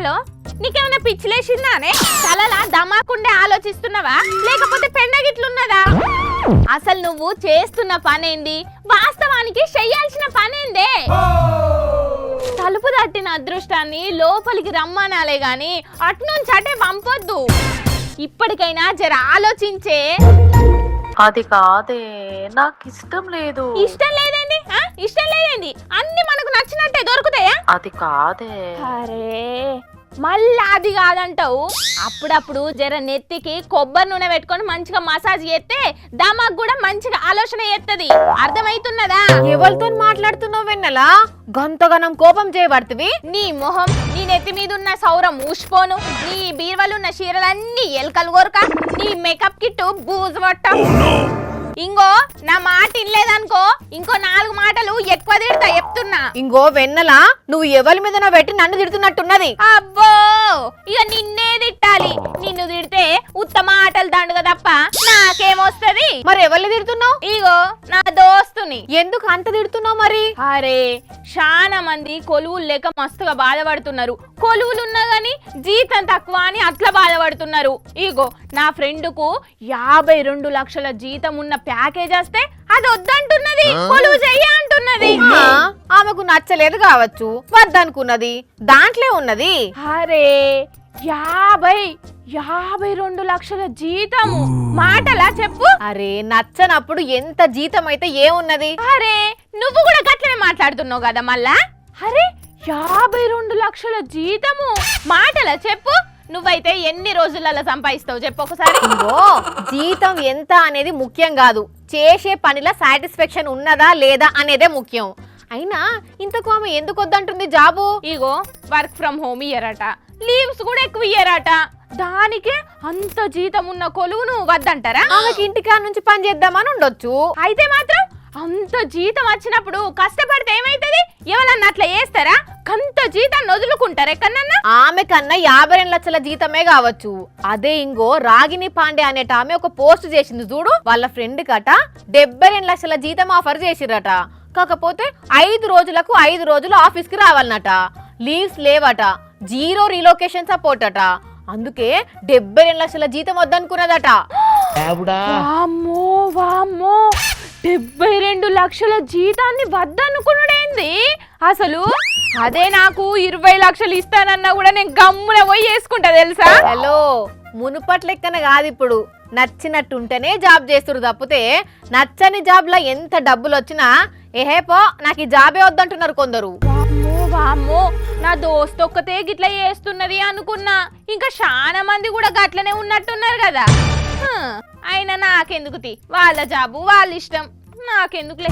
Hello, నీకేమైనా పిచ్చిలేసిందానే? తలలా దమాకుండే ఆలోచిస్తున్నావా లేకపోతే పెండగిట్లున్నదా? అసలు నువ్వు చేస్తున్న పనేంది? వాస్తవానికి చెయ్యాల్సిన పనేందే? తలుపు తట్టిన అదృష్టాన్ని లోపలికి రమ్మనాలే గాని అట్నుంచి అటే పంపొద్దు. ఇప్పటికైనా జర ఆలోచించే. అది కాదే, నాకు ఇష్టం లేదు. ఇష్టం లేదేంది? ఇష్టం లేదేంది? అన్ని మనకు నచ్చినట్టే దొరుకుతాయా? అది కాదే. అరే మళ్ళా అది కాదంటావు. అప్పుడప్పుడు జర నెత్తికి కొబ్బరి నూనె పెట్టుకొని మంచిగా మసాజ్ చేస్తే దమాక్ కూడా మంచిగా ఆలోచన చేస్తుంది. అర్థమైతున్నదా? ఎవరితో మాట్లాడుతున్నావు వెన్నెలా? గంతగనం కోపం చేయబడుతుంది. నీ మొహం, నీ నెత్తి మీద ఉన్న సౌరం ఊసిపోను, నీ బీరువలు ఉన్న చీరలన్నీ ఎలకలు కొరక, నీ మేకప్ కిట్ బూజు పట్ట. ఇంకో నా మాట ఇనలేదనుకో ఇంకో 4 మాటలు ఎక్కువ తిడతా చెప్తున్నా. ఇంకో వెన్నెలా, నువ్వు ఎవరి మీద పెట్టి నన్ను తిడుతున్నట్టున్నది. అబ్బో, ఇక నిన్నే తిట్టాలి. నిన్ను తిడితే ఉత్తమ ఆటలు దండుగా తప్ప నాకేమొస్తది? మరి ఎవరిని తిడుతున్నావు? ఇగో నా దోస్తుని. ఎందుకు అంత తిడుతున్నావు మరి? అరే చాలా మంది కొలువులు లేక మస్తుగా బాధపడుతున్నారు. కొలువులున్నా గాని జీతం తక్కువ అని అట్లా బాధపడుతున్నారు. ఇగో నా ఫ్రెండ్ కు 52 లక్షల జీతం ఉన్న ప్యాకేజ్ వస్తే అది వద్దంటున్నది, కొలువు చెయ్య అంటున్నది. ఆమెకు నచ్చలేదు కావచ్చు, వద్దనుకున్నది. దాంట్లో ఉన్నది. అరే 52 లక్షల జీతము మాటలా చెప్పు? అరే నచ్చనప్పుడు ఎంత జీతం అయితే ఏమున్నది? అరే నువ్వు కూడా గట్లనే మాట్లాడుతున్నావు కదా మళ్ళా. అరే 52 లక్షల జీతము మాటలా చెప్పు? నువ్వైతే ఎన్ని రోజులలో సంపాదిస్తావు చెప్పు ఒకసారి. జీతం ఎంత అనేది ముఖ్యం కాదు, చేసే పనిలో సాటిస్ఫాక్షన్ ఉన్నదా లేదా అనేదే ముఖ్యం. అయినా ఇంతకు ఆమె ఎందుకు వద్దంటుంది జాబు? ఇగో వర్క్ ఫ్రమ్ హోమ్ ఇయ్యరట, లీవ్స్ కూడా ఎక్కువ ఇయ్యరట. దానికే అంత జీతం ఉన్న కొలువును వద్దంటారా? ఆమెకి ఇంటికా నుంచి పని చేద్దామని ఉండొచ్చు. అయితే మాత్రం అంత జీతం వచ్చినప్పుడు కష్టపడితే ఏమైతుంది? ఎవరన్నా అట్లా చేస్తారా? కంత జీతాన్ని వదులుకుంటారు ఎక్కడన్నా? ఆమె కన్నా 52 లక్షల జీతమే కావచ్చు. అదే ఇంకో రాగిని పాండే అనేట ఆమె ఒక పోస్ట్ చేసింది చూడు, వాళ్ళ ఫ్రెండ్ కట 72 లక్షల జీతం ఆఫర్ చేసిరట. కాకపోతే 5 రోజులకు 5 రోజులు ఆఫీస్ కి రావాలన్నట, లీవ్స్ లేవట, 0 రీలొకేషన్ సపోర్ట్ అట. అందుకే 72 లక్షల జీతం వద్దనుకున్నదట. వామ్మో వామ్మో, 72 లక్షల జీతాన్ని వద్దనుకున్నాడేంది అసలు? అదే నాకు 20 లక్షలు ఇస్తానన్నా కూడా నేను గమ్మున పోయి వేసుకుంటా తెలుసా? హలో, మునుపటి లెక్కన కాదు ఇప్పుడు. నచ్చినట్టుంటేనే జాబ్ చేస్తురు తప్పితే నచ్చని జాబ్ లా ఎంత డబ్బులు వచ్చినా ఏహేపో నాకు ఈ జాబే వద్దంటున్నారు కొందరు. వామ్మో వామ్మో, నా దోస్తు ఒక్కతే గిట్లా చేస్తున్నది అనుకున్నా. ఇంకా చాలా మంది కూడా గట్లనే ఉన్నట్టున్నారు కదా. అయినా నాకెందుకు తీ, వాళ్ళ జాబు వాళ్ళ ఇష్టం, నాకెందుకులే.